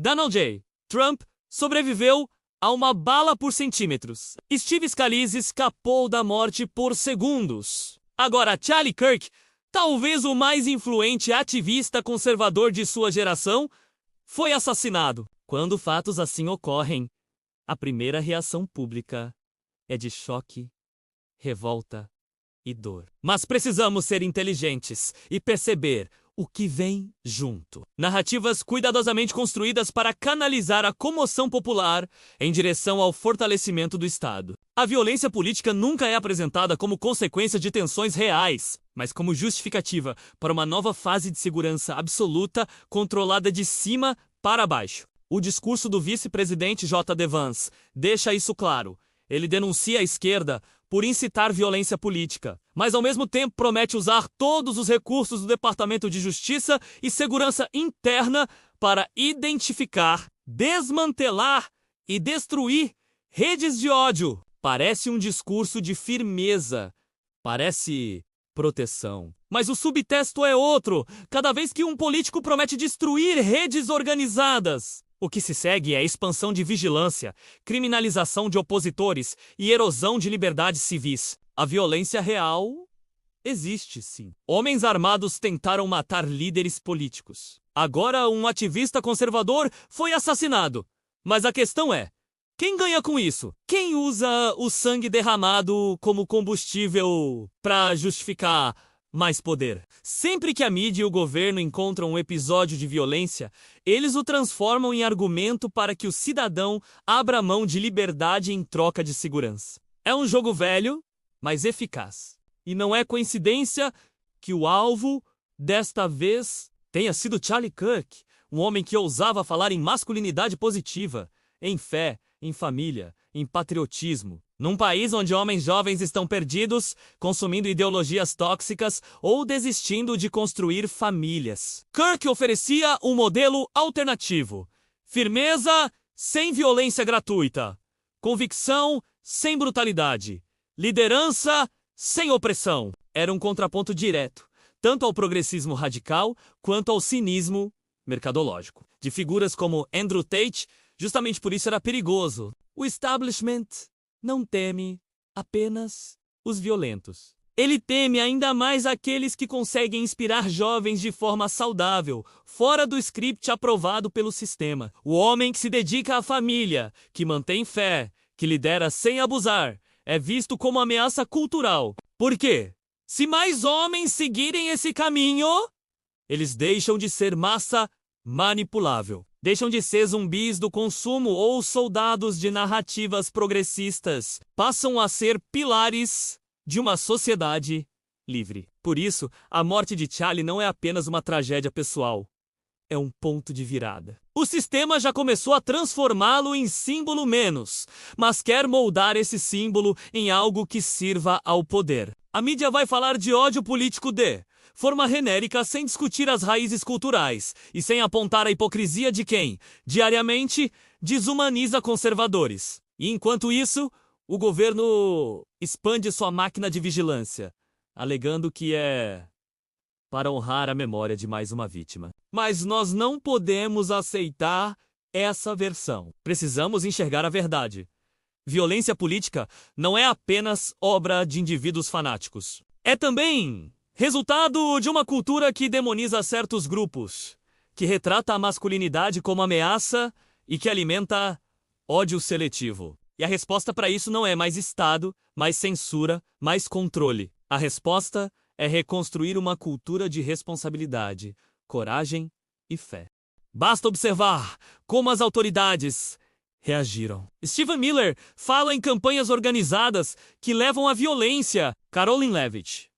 Donald J. Trump sobreviveu a uma bala por centímetros. Steve Scalise escapou da morte por segundos. Agora, Charlie Kirk, talvez o mais influente ativista conservador de sua geração, foi assassinado. Quando fatos assim ocorrem, a primeira reação pública é de choque, revolta e dor. Mas precisamos ser inteligentes e perceber o que vem junto. Narrativas cuidadosamente construídas para canalizar a comoção popular em direção ao fortalecimento do Estado. A violência política nunca é apresentada como consequência de tensões reais, mas como justificativa para uma nova fase de segurança absoluta controlada de cima para baixo. O discurso do vice-presidente J.D. Vance deixa isso claro. Ele denuncia a esquerda por incitar violência política, mas ao mesmo tempo promete usar todos os recursos do Departamento de Justiça e Segurança Interna para identificar, desmantelar e destruir redes de ódio. Parece um discurso de firmeza, parece proteção. Mas o subtexto é outro, cada vez que um político promete destruir redes organizadas. O que se segue é a expansão de vigilância, criminalização de opositores e erosão de liberdades civis. A violência real existe, sim. Homens armados tentaram matar líderes políticos. Agora, um ativista conservador foi assassinado. Mas a questão é, quem ganha com isso? Quem usa o sangue derramado como combustível para justificar mais poder? Sempre que a mídia e o governo encontram um episódio de violência, eles o transformam em argumento para que o cidadão abra mão de liberdade em troca de segurança. É um jogo velho, mas eficaz. E não é coincidência que o alvo, desta vez, tenha sido Charlie Kirk, um homem que ousava falar em masculinidade positiva, em fé, em família, em patriotismo. Num país onde homens jovens estão perdidos, consumindo ideologias tóxicas ou desistindo de construir famílias. Kirk oferecia um modelo alternativo. Firmeza sem violência gratuita. Convicção sem brutalidade. Liderança sem opressão. Era um contraponto direto, tanto ao progressismo radical quanto ao cinismo mercadológico. De figuras como Andrew Tate, justamente por isso era perigoso. O establishment não teme apenas os violentos. Ele teme ainda mais aqueles que conseguem inspirar jovens de forma saudável, fora do script aprovado pelo sistema. O homem que se dedica à família, que mantém fé, que lidera sem abusar, é visto como ameaça cultural. Por quê? Se mais homens seguirem esse caminho, eles deixam de ser massa manipulável. Deixam de ser zumbis do consumo ou soldados de narrativas progressistas. Passam a ser pilares de uma sociedade livre. Por isso, a morte de Charlie não é apenas uma tragédia pessoal. É um ponto de virada. O sistema já começou a transformá-lo em símbolo menos, mas quer moldar esse símbolo em algo que sirva ao poder. A mídia vai falar de ódio político de forma genérica, sem discutir as raízes culturais e sem apontar a hipocrisia de quem, diariamente, desumaniza conservadores. E enquanto isso, o governo expande sua máquina de vigilância, alegando que é para honrar a memória de mais uma vítima. Mas nós não podemos aceitar essa versão. Precisamos enxergar a verdade. Violência política não é apenas obra de indivíduos fanáticos. É também resultado de uma cultura que demoniza certos grupos, que retrata a masculinidade como ameaça e que alimenta ódio seletivo. E a resposta para isso não é mais Estado, mais censura, mais controle. A resposta é reconstruir uma cultura de responsabilidade, coragem e fé. Basta observar como as autoridades reagiram. Stephen Miller fala em campanhas organizadas que levam à violência. Karoline Leavitt,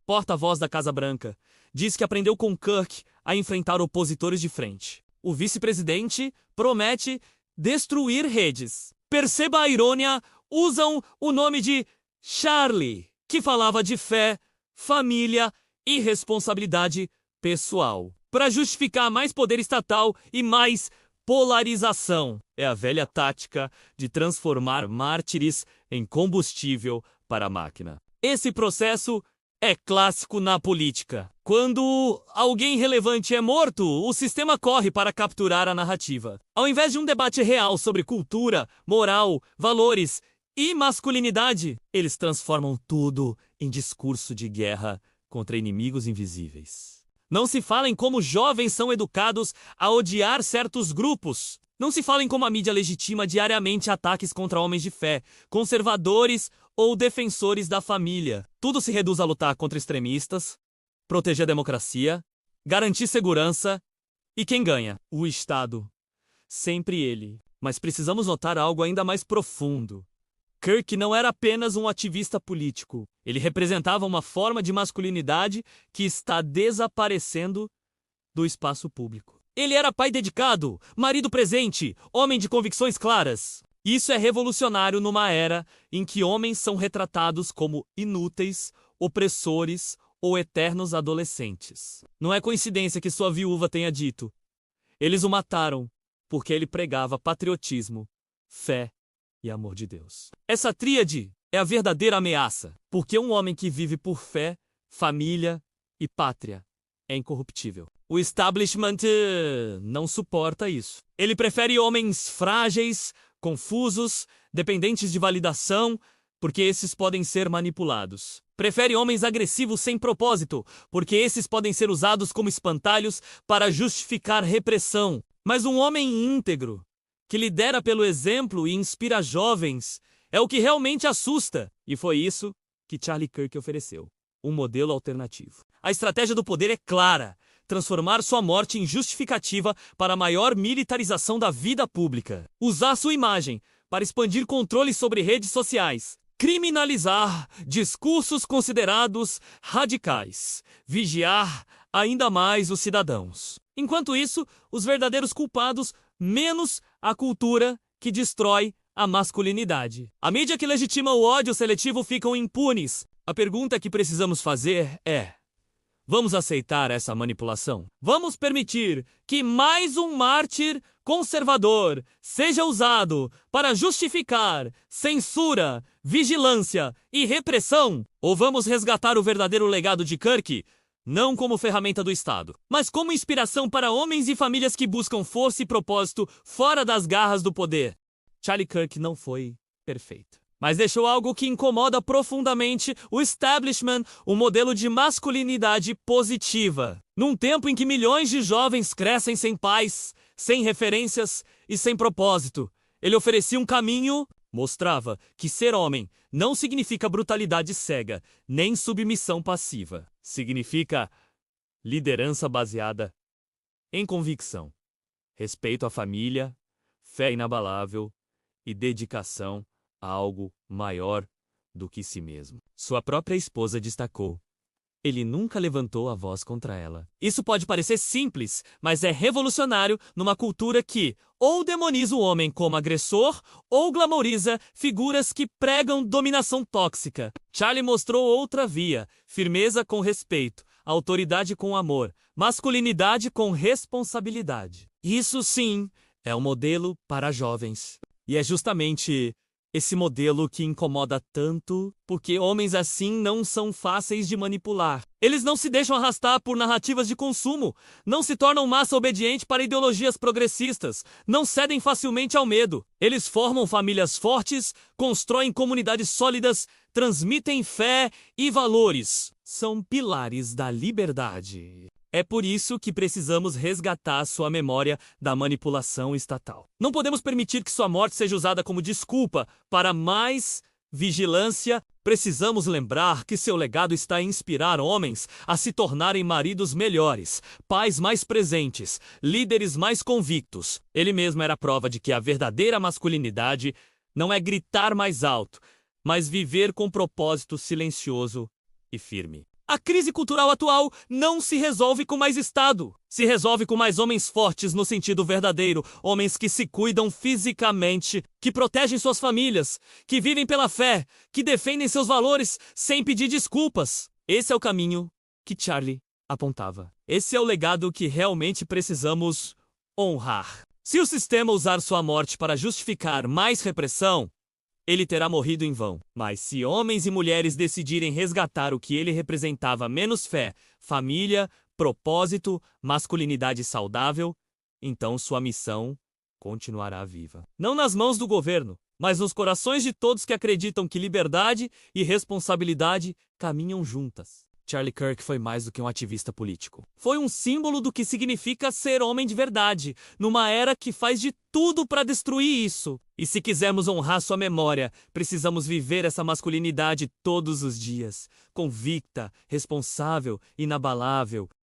porta-voz da Casa Branca, diz que aprendeu com Kirk a enfrentar opositores de frente. O vice-presidente promete destruir redes. Perceba a irônia, usam o nome de Charlie, que falava de fé, família e responsabilidade pessoal, para justificar mais poder estatal e mais polarização. É a velha tática de transformar mártires em combustível para a máquina. Esse processo é clássico na política. Quando alguém relevante é morto, o sistema corre para capturar a narrativa. Ao invés de um debate real sobre cultura, moral, valores e masculinidade, eles transformam tudo em discurso de guerra contra inimigos invisíveis. Não se fala em como jovens são educados a odiar certos grupos. Não se fala em como a mídia legitima diariamente ataques contra homens de fé, conservadores ou defensores da família. Tudo se reduz a lutar contra extremistas, proteger a democracia, garantir segurança e quem ganha? O Estado. Sempre ele. Mas precisamos notar algo ainda mais profundo. Kirk não era apenas um ativista político. Ele representava uma forma de masculinidade que está desaparecendo do espaço público. Ele era pai dedicado, marido presente, homem de convicções claras. Isso é revolucionário numa era em que homens são retratados como inúteis, opressores ou eternos adolescentes. Não é coincidência que sua viúva tenha dito: eles o mataram porque ele pregava patriotismo, fé e amor de Deus. Essa tríade é a verdadeira ameaça, porque um homem que vive por fé, família e pátria é incorruptível. O establishment não suporta isso. Ele prefere homens frágeis, confusos, dependentes de validação, porque esses podem ser manipulados. Prefere homens agressivos sem propósito, porque esses podem ser usados como espantalhos para justificar repressão. Mas um homem íntegro, que lidera pelo exemplo e inspira jovens, é o que realmente assusta. E foi isso que Charlie Kirk ofereceu. Um modelo alternativo. A estratégia do poder é clara: transformar sua morte em justificativa para a maior militarização da vida pública. Usar sua imagem para expandir controle sobre redes sociais. Criminalizar discursos considerados radicais. Vigiar ainda mais os cidadãos. Enquanto isso, os verdadeiros culpados menos a cultura que destrói a masculinidade. A mídia que legitima o ódio seletivo ficam impunes. A pergunta que precisamos fazer é: vamos aceitar essa manipulação? Vamos permitir que mais um mártir conservador seja usado para justificar censura, vigilância e repressão? Ou vamos resgatar o verdadeiro legado de Kirk, não como ferramenta do Estado, mas como inspiração para homens e famílias que buscam força e propósito fora das garras do poder? Charlie Kirk não foi perfeito, mas deixou algo que incomoda profundamente o establishment, um modelo de masculinidade positiva. Num tempo em que milhões de jovens crescem sem pais, sem referências e sem propósito, ele oferecia um caminho. Mostrava que ser homem não significa brutalidade cega, nem submissão passiva. Significa liderança baseada em convicção, respeito à família, fé inabalável e dedicação a algo maior do que si mesmo. Sua própria esposa destacou: ele nunca levantou a voz contra ela. Isso pode parecer simples, mas é revolucionário numa cultura que ou demoniza o homem como agressor, ou glamoriza figuras que pregam dominação tóxica. Charlie mostrou outra via: firmeza com respeito, autoridade com amor, masculinidade com responsabilidade. Isso sim é um modelo para jovens. E é justamente esse modelo que incomoda tanto, porque homens assim não são fáceis de manipular. Eles não se deixam arrastar por narrativas de consumo, não se tornam massa obediente para ideologias progressistas, não cedem facilmente ao medo. Eles formam famílias fortes, constroem comunidades sólidas, transmitem fé e valores. São pilares da liberdade. É por isso que precisamos resgatar sua memória da manipulação estatal. Não podemos permitir que sua morte seja usada como desculpa para mais vigilância. Precisamos lembrar que seu legado está em inspirar homens a se tornarem maridos melhores, pais mais presentes, líderes mais convictos. Ele mesmo era a prova de que a verdadeira masculinidade não é gritar mais alto, mas viver com propósito silencioso e firme. A crise cultural atual não se resolve com mais Estado. Se resolve com mais homens fortes no sentido verdadeiro. Homens que se cuidam fisicamente, que protegem suas famílias, que vivem pela fé, que defendem seus valores sem pedir desculpas. Esse é o caminho que Charlie apontava. Esse é o legado que realmente precisamos honrar. Se o sistema usar sua morte para justificar mais repressão, ele terá morrido em vão. Mas se homens e mulheres decidirem resgatar o que ele representava, menos fé, família, propósito, masculinidade saudável, então sua missão continuará viva. Não nas mãos do governo, mas nos corações de todos que acreditam que liberdade e responsabilidade caminham juntas. Charlie Kirk foi mais do que um ativista político. Foi um símbolo do que significa ser homem de verdade, numa era que faz de tudo para destruir isso. E se quisermos honrar sua memória, precisamos viver essa masculinidade todos os dias, convicta, responsável, inabalável